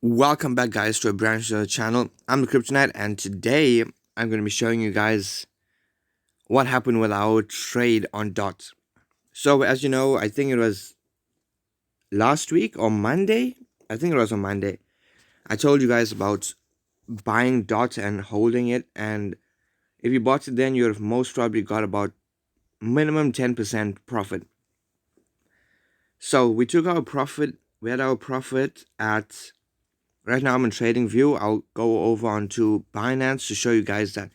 Welcome back, guys, to a brand new channel. I'm the Kryptonite, and today I'm going to be showing you guys what happened with our trade on DOT. So, as you know, I think it was last week or Monday. I think it was on Monday. I told you guys about buying DOT and holding it, and if you bought it then, you've most probably got about minimum 10% profit. So, we took our profit. We had our profit at. Right now I'm in TradingView. I'll go over onto Binance to show you guys that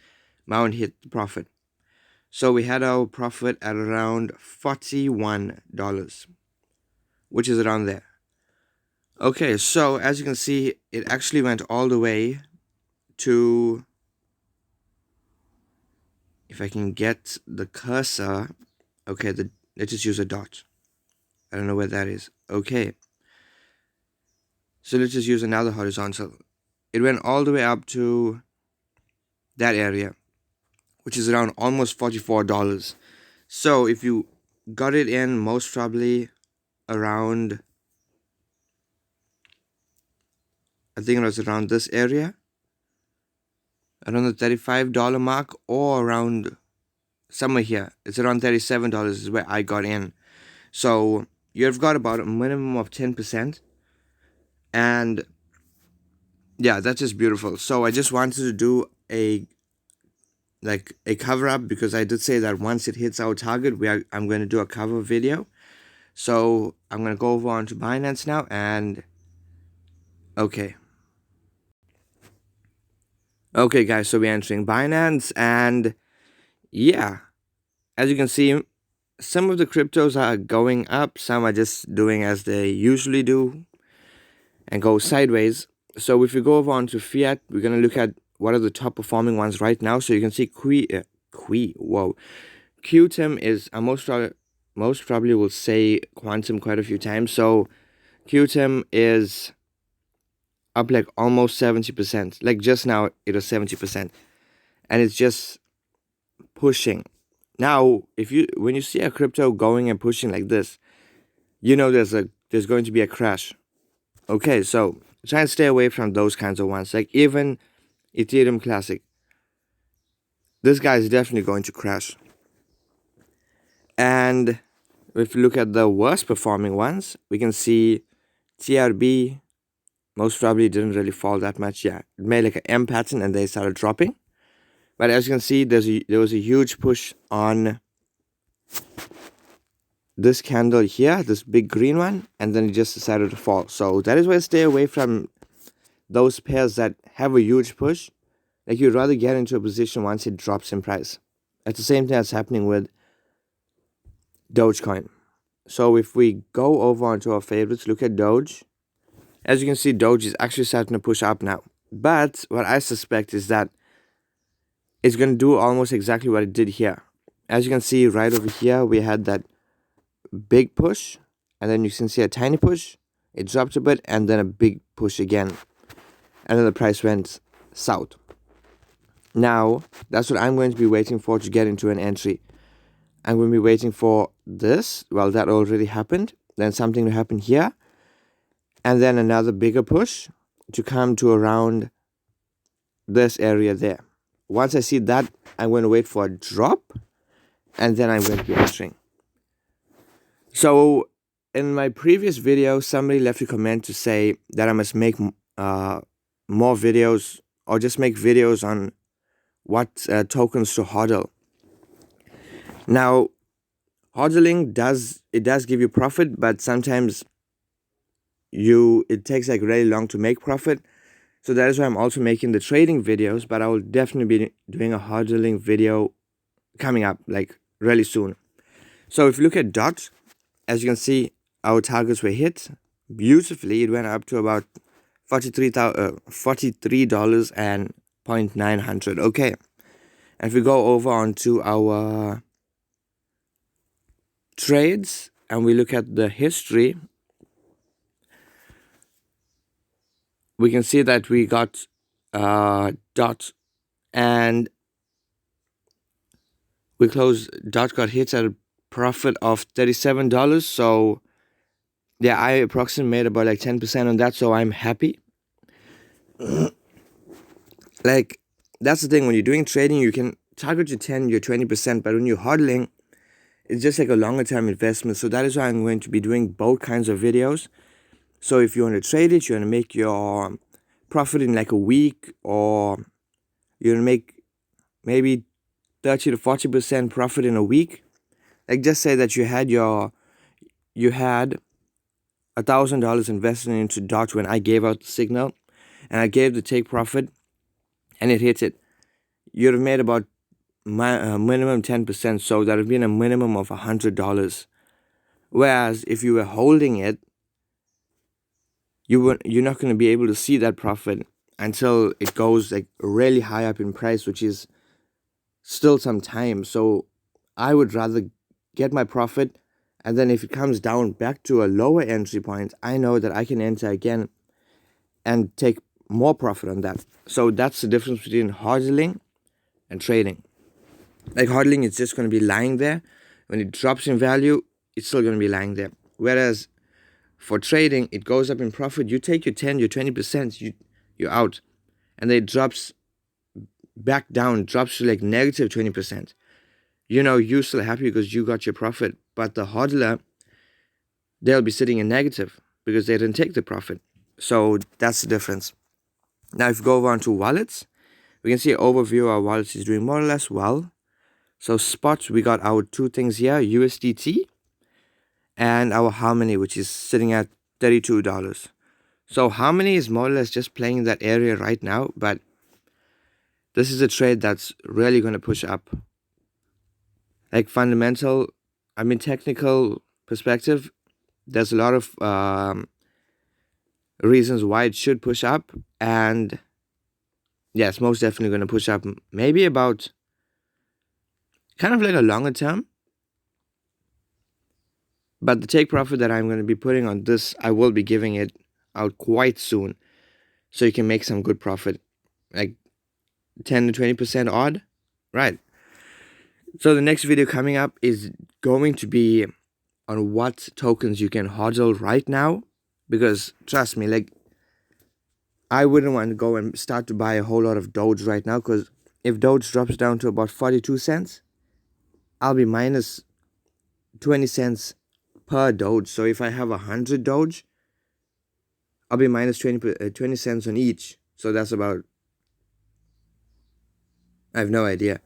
Mount hit the profit. So we had our profit at around $41, which is around there. Okay, so as you can see, it actually went all the way to, if I can get the cursor, okay, let's just use a dot. I don't know where that is. Okay. So let's just use another horizontal. It went all the way up to that area, which is around almost $44. So if you got it in most probably around, I think it was around this area, around the $35 mark, or around somewhere here. It's around $37 is where I got in. So you've got about a minimum of 10%. And yeah, that's just beautiful. So I just wanted to do a cover up, because I did say that once it hits our target, I'm going to do a cover video. So I'm going to go over onto Binance now, and okay, guys, so we're entering Binance, and yeah, as you can see, some of the cryptos are going up, some are just doing as they usually do and go sideways. So if we go over onto Fiat, we're going to look at what are the top performing ones right now. So you can see QTIM is, most probably will say Quantum quite a few times. So QTIM is up like almost 70%. Like just now it was 70%, and it's just pushing. Now, when you see a crypto going and pushing like this, you know there's going to be a crash. Okay, so try and stay away from those kinds of ones. Like even Ethereum Classic, this guy is definitely going to crash. And if you look at the worst performing ones, we can see TRB most probably didn't really fall that much. Yeah, it made like an M pattern and they started dropping. But as you can see, there was a huge push on this candle here, this big green one, and then it just decided to fall. So that is why I stay away from those pairs that have a huge push. Like, you'd rather get into a position once it drops in price. At the same time, that's happening with Dogecoin. So if we go over onto our favorites, look at Doge. As you can see, Doge is actually starting to push up now. But what I suspect is that it's going to do almost exactly what it did here. As you can see right over here, we had that big push, and then you can see a tiny push. It dropped a bit, and then a big push again. And then the price went south. Now, that's what I'm going to be waiting for to get into an entry. I'm going to be waiting for this. Well, that already happened. Then something to happen here. And then another bigger push to come to around this area there. Once I see that, I'm going to wait for a drop, and then I'm going to be entering. So in my previous video, somebody left a comment to say that I must make more videos, or just make videos on what tokens to hodl. Now, hodling does give you profit, but sometimes it takes like really long to make profit. So that is why I'm also making the trading videos, but I will definitely be doing a hodling video coming up like really soon. So if you look at DOT, as you can see, our targets were hit beautifully. It went up to about $43 and 0.900. Okay. And if we go over onto our trades and we look at the history, we can see that we got DOT, and we closed. DOT got hit at a profit of $37. So yeah, I approximately made about like 10% on that, so I'm happy. Like, that's the thing. When you're doing trading, you can target your 10, your 20%, but when you're hodling, it's just like a longer term investment. So that is why I'm going to be doing both kinds of videos. So if you want to trade it, you want to make your profit in like a week, or you want to make maybe 30 to 40% profit in a week. Like, just say that you had $1,000 invested into DOT when I gave out the signal, and I gave the take profit, and it hit it. You'd have made about minimum 10%, so that would have been a minimum of $100. Whereas if you were holding it, you're not going to be able to see that profit until it goes like really high up in price, which is still some time. So I would rather get my profit, and then if it comes down back to a lower entry point, I know that I can enter again and take more profit on that. So that's the difference between hodling and trading. Like, hodling, it's just going to be lying there. When it drops in value, it's still going to be lying there. Whereas for trading, it goes up in profit. You take your 10, your 20%, you're out. And then it drops back down, drops to like negative 20%. You're still happy because you got your profit. But the hodler, they'll be sitting in negative because they didn't take the profit. So that's the difference. Now, if you go over onto wallets, we can see an overview of our wallets is doing more or less well. So spots, we got our two things here, USDT and our Harmony, which is sitting at $32. So Harmony is more or less just playing in that area right now, but this is a trade that's really going to push up. Like, technical perspective, there's a lot of reasons why it should push up, and yes, most definitely going to push up, maybe about kind of like a longer term. But the take profit that I'm going to be putting on this, I will be giving it out quite soon, so you can make some good profit, like 10 to 20% odd, right? So the next video coming up is going to be on what tokens you can hodl right now, because trust me, like, I wouldn't want to go and start to buy a whole lot of Doge right now, because if Doge drops down to about 42 cents, I'll be minus 20 cents per Doge. So if I have 100 Doge, I'll be minus 20 cents on each. So that's about, I have no idea.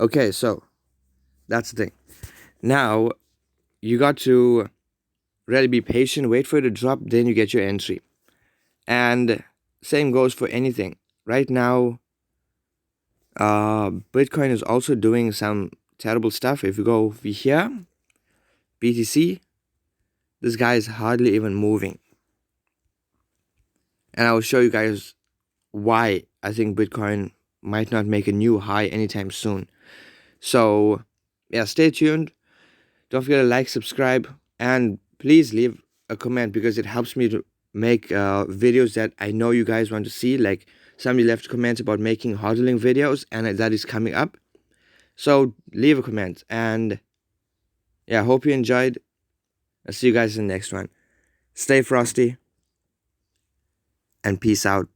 Okay, so that's the thing. Now, you got to really be patient, wait for it to drop, then you get your entry. And same goes for anything. Right now, Bitcoin is also doing some terrible stuff. If you go over here, BTC, this guy is hardly even moving. And I will show you guys why I think Bitcoin might not make a new high anytime soon. So, yeah, stay tuned. Don't forget to like, subscribe, and please leave a comment, because it helps me to make videos that I know you guys want to see. Like, somebody left a comment about making hodling videos, and that is coming up. So leave a comment, and yeah, hope you enjoyed. I'll see you guys in the next one. Stay frosty, and peace out.